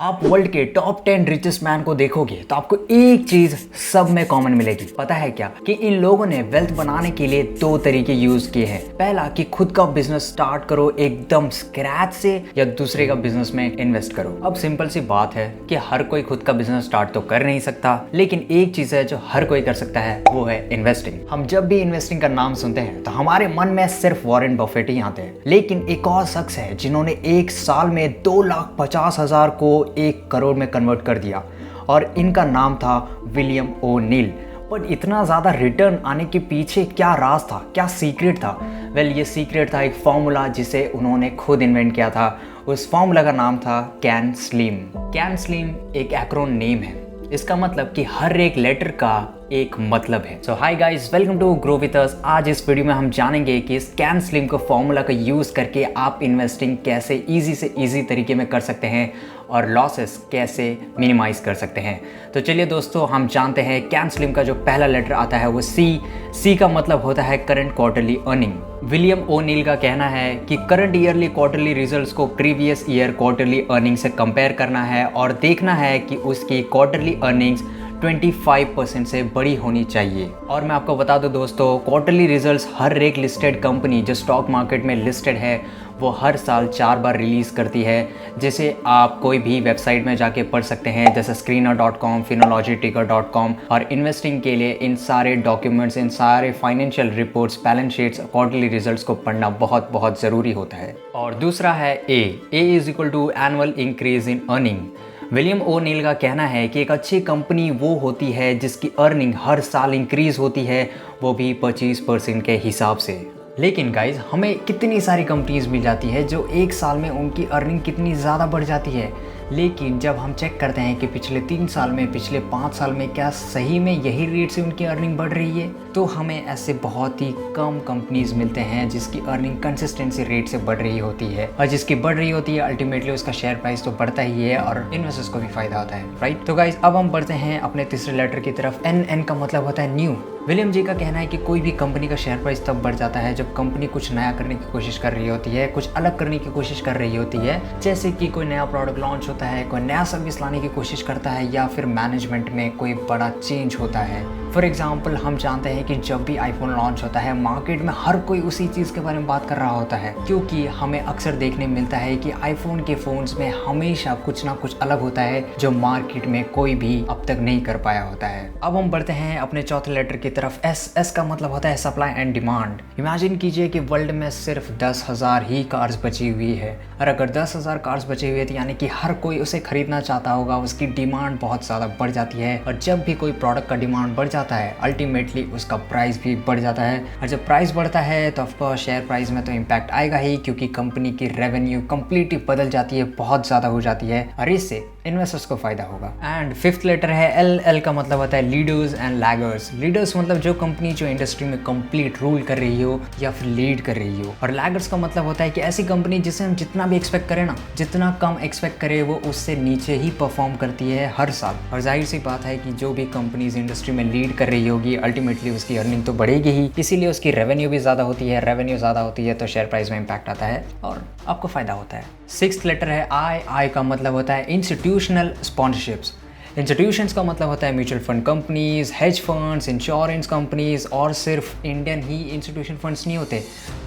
आप वर्ल्ड के top 10 richest man को देखोगे तो आपको एक चीज सब में कॉमन मिलेगी। पता है क्या? कि इन लोगों ने वेल्थ बनाने के लिए दो तरीके यूज किए हैं। पहला कि खुद का बिजनेस स्टार्ट करो एकदम स्क्रैच से, या दूसरे का बिजनेस में इन्वेस्ट करो। अब सिंपल सी बात है कि हर कोई खुद का बिजनेस स्टार्ट तो कर नहीं सकता, लेकिन एक चीज है जो हर कोई कर सकता है, वो है इन्वेस्टिंग। हम जब भी इन्वेस्टिंग का नाम सुनते हैं तो हमारे मन में सिर्फ वॉरेन बफेट ही आते हैं, लेकिन एक और शख्स है जिन्होंने एक साल में 2,50,000 को 1 करोड़ में कन्वर्ट कर दिया, और इनका नाम था विलियम ओ'नील। पर इतना ज़्यादा रिटर्न आने के पीछे क्या राज था, क्या सीक्रेट था? ये सीक्रेट था एक फॉर्मूला जिसे उन्होंने खुद इन्वेंट किया था। उस फॉर्मूला का नाम था कैन स्लिम। कैन स्लिम एक एक्रोन नेम है। इसका मतलब कि हर एक लेटर का एक मतलब है। So hi guys, welcome to grow with us. आज इस वीडियो में हम जानेंगे कि इस कैन स्लिम का फॉर्मूला का यूज करके आप इन्वेस्टिंग कैसे इजी से इजी तरीके में कर सकते हैं और लॉसेस कैसे मिनिमाइज कर सकते हैं। तो चलिए दोस्तों, हम जानते हैं कैन स्लिम का जो पहला लेटर आता है वो सी का मतलब होता है current quarterly earning. William O'Neil का कहना है कि करंट ईयरली क्वार्टरली रिजल्ट्स को प्रीवियस ईयर क्वार्टरली अर्निंग से कंपेयर करना है और देखना है कि उसकी क्वार्टरली अर्निंग्स 25% से बड़ी होनी चाहिए। और मैं आपको बता दूं दोस्तों, क्वार्टरली रिजल्ट्स हर एक लिस्टेड कंपनी जो स्टॉक मार्केट में लिस्टेड है वो हर साल 4 बार रिलीज़ करती है, जिसे आप कोई भी वेबसाइट में जाके पढ़ सकते हैं, जैसे screener.com, finologyticker.com। और इन्वेस्टिंग के लिए इन सारे डॉक्यूमेंट्स, इन सारे financial reports, balance sheets, quarterly results को पढ़ना बहुत बहुत ज़रूरी होता है। और दूसरा है A is equal to annual increase in earning. William O'Neil का कहना है कि एक अच्छी कंपनी वो होती है जिसकी अर्निंग हर साल इंक्रीज होती है, वो भी 25% के हिसाब से। लेकिन गाइज, हमें कितनी सारी कंपनीज मिल जाती है जो एक साल में उनकी अर्निंग कितनी ज़्यादा बढ़ जाती है, लेकिन जब हम चेक करते हैं कि पिछले 3 साल में, पिछले 5 साल में क्या सही में यही रेट से उनकी अर्निंग बढ़ रही है, तो हमें ऐसे बहुत ही कम कंपनीज मिलते हैं जिसकी अर्निंग कंसिस्टेंसी रेट से बढ़ रही होती है। और जिसकी बढ़ रही होती है अल्टीमेटली उसका शेयर प्राइस तो बढ़ता ही है और इन्वेस्टर्स को भी फायदा होता है, राइट? तो गाइज, अब हम बढ़ते हैं अपने तीसरे लेटर की तरफ। एन का मतलब होता है न्यू। विलियम जी का कहना है कि कोई भी कंपनी का शेयर प्राइस तब बढ़ जाता है जब कंपनी कुछ नया करने की कोशिश कर रही होती है, कुछ अलग करने की कोशिश कर रही होती है, जैसे कि कोई नया प्रोडक्ट लॉन्च होता है, कोई नया सर्विस लाने की कोशिश करता है, या फिर मैनेजमेंट में कोई बड़ा चेंज होता है। फॉर एग्जाम्पल, हम जानते हैं कि जब भी आईफोन लॉन्च होता है मार्केट में हर कोई उसी चीज़ के बारे में बात कर रहा होता है, क्योंकि हमें अक्सर देखने मिलता है कि आईफोन के फ़ोन्स में हमेशा कुछ ना कुछ अलग होता है जो मार्केट में कोई भी अब तक नहीं कर पाया होता है। अब हम बढ़ते हैं अपने चौथे लेटर की तरफ। एस का मतलब होता है सप्लाई एंड डिमांड। इमेजिन कीजिए कि वर्ल्ड में सिर्फ 10,000 ही कार्स बची हुई है, और अगर 10,000 कार्स बची हुई है तो यानी कि हर कोई उसे खरीदना चाहता होगा, उसकी डिमांड बहुत ज़्यादा बढ़ जाती है। और जब भी कोई प्रोडक्ट का डिमांड बढ़ जाता है अल्टीमेटली उसका प्राइस भी बढ़ जाता है, और जब प्राइस बढ़ता है तो ऑफकोर्स शेयर प्राइस में तो इम्पैक्ट आएगा ही, क्योंकि कंपनी की रेवेन्यू कंप्लीटली बदल जाती है, बहुत ज़्यादा हो जाती है, और इससे इन्वेस्टर्स को फायदा होगा। एंड फिफ्थ लेटर है एल का मतलब होता है लीडर्स एंड लैगर्स। लीडर्स मतलब जो कंपनी जो इंडस्ट्री में कंप्लीट रूल कर रही हो या फिर लीड कर रही हो, और लैगर्स का मतलब होता है कि ऐसी कंपनी जिसे हम जितना भी एक्सपेक्ट करें ना, जितना कम एक्सपेक्ट करें वो उससे नीचे ही परफॉर्म करती है हर साल। और जाहिर सी बात है कि जो भी कंपनीज इंडस्ट्री में लीड कर रही होगी अल्टीमेटली उसकी अर्निंग तो बढ़ेगी ही, इसीलिए उसकी रेवेन्यू भी ज़्यादा होती है। रेवेन्यू ज़्यादा होती है तो शेयर प्राइस में इम्पैक्ट आता है और आपको फायदा होता है। सिक्स्थ लेटर है आई का मतलब होता है इंस्टीट्यूशनल स्पॉन्सरशिप्स। इंस्टीट्यूशंस का मतलब होता है mutual fund companies, hedge funds, insurance companies, और सिर्फ इंडियन ही इंस्टीट्यूशन फंड्स नहीं होते,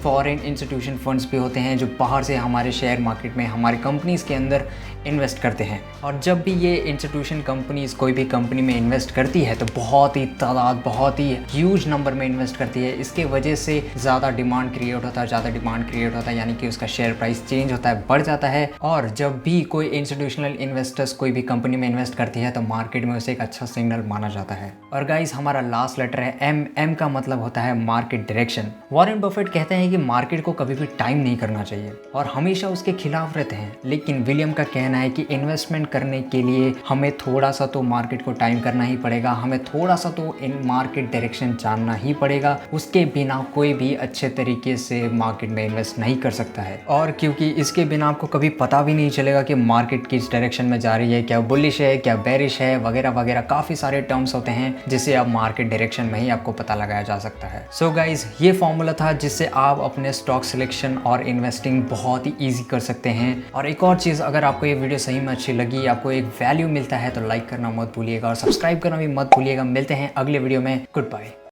फॉरेन इंस्टीट्यूशन फंड्स भी होते हैं जो बाहर से हमारे शेयर मार्केट में हमारी कंपनीज़ के अंदर इन्वेस्ट करते हैं। और जब भी ये इंस्टीट्यूशन कंपनीज़ कोई भी कंपनी में इन्वेस्ट करती है तो बहुत ही तादाद, बहुत ही ह्यूज नंबर में इन्वेस्ट करती है। इसके वजह से ज़्यादा डिमांड क्रिएट होता है, ज़्यादा डिमांड क्रिएट होता है, यानी कि उसका शेयर प्राइस चेंज होता है, बढ़ जाता है। और जब भी कोई इंस्टीट्यूशनल इन्वेस्टर्स कोई भी कंपनी में इन्वेस्ट करती है तो मार्केट में उसे एक अच्छा सिग्नल माना जाता है। और गाइस, हमारा लास्ट लेटर है एम का मतलब होता है मार्केट डायरेक्शन। वॉरेन बफेट कहते हैं कि मार्केट को कभी भी टाइम नहीं करना चाहिए और हमेशा उसके खिलाफ रहते हैं, लेकिन विलियम का कहना है कि इन्वेस्टमेंट करने के लिए हमें थोड़ा सा तो मार्केट को टाइम करना ही पड़ेगा, हमें थोड़ा सा तो इन मार्केट डायरेक्शन जानना ही पड़ेगा, उसके बिना कोई भी अच्छे तरीके से मार्केट में इन्वेस्ट नहीं कर सकता है। और क्योंकि इसके बिना आपको कभी पता भी नहीं चलेगा कि मार्केट किस डायरेक्शन में जा रही है, क्या बुलिश है, क्या बेरिश है, वगैरह वगैरह। काफ़ी सारे टर्म्स होते हैं जिसे आप मार्केट डायरेक्शन में ही आपको पता लगाया जा सकता है। सो गाइज, ये फॉर्मूला था जिससे आप अपने स्टॉक सिलेक्शन और इन्वेस्टिंग बहुत ही ईजी कर सकते हैं। और एक और चीज़, अगर आपको ये वीडियो सही में अच्छी लगी, आपको एक वैल्यू मिलता है तो लाइक करना मत भूलिएगा और सब्सक्राइब करना भी मत भूलिएगा। मिलते हैं अगले वीडियो में। Good bye.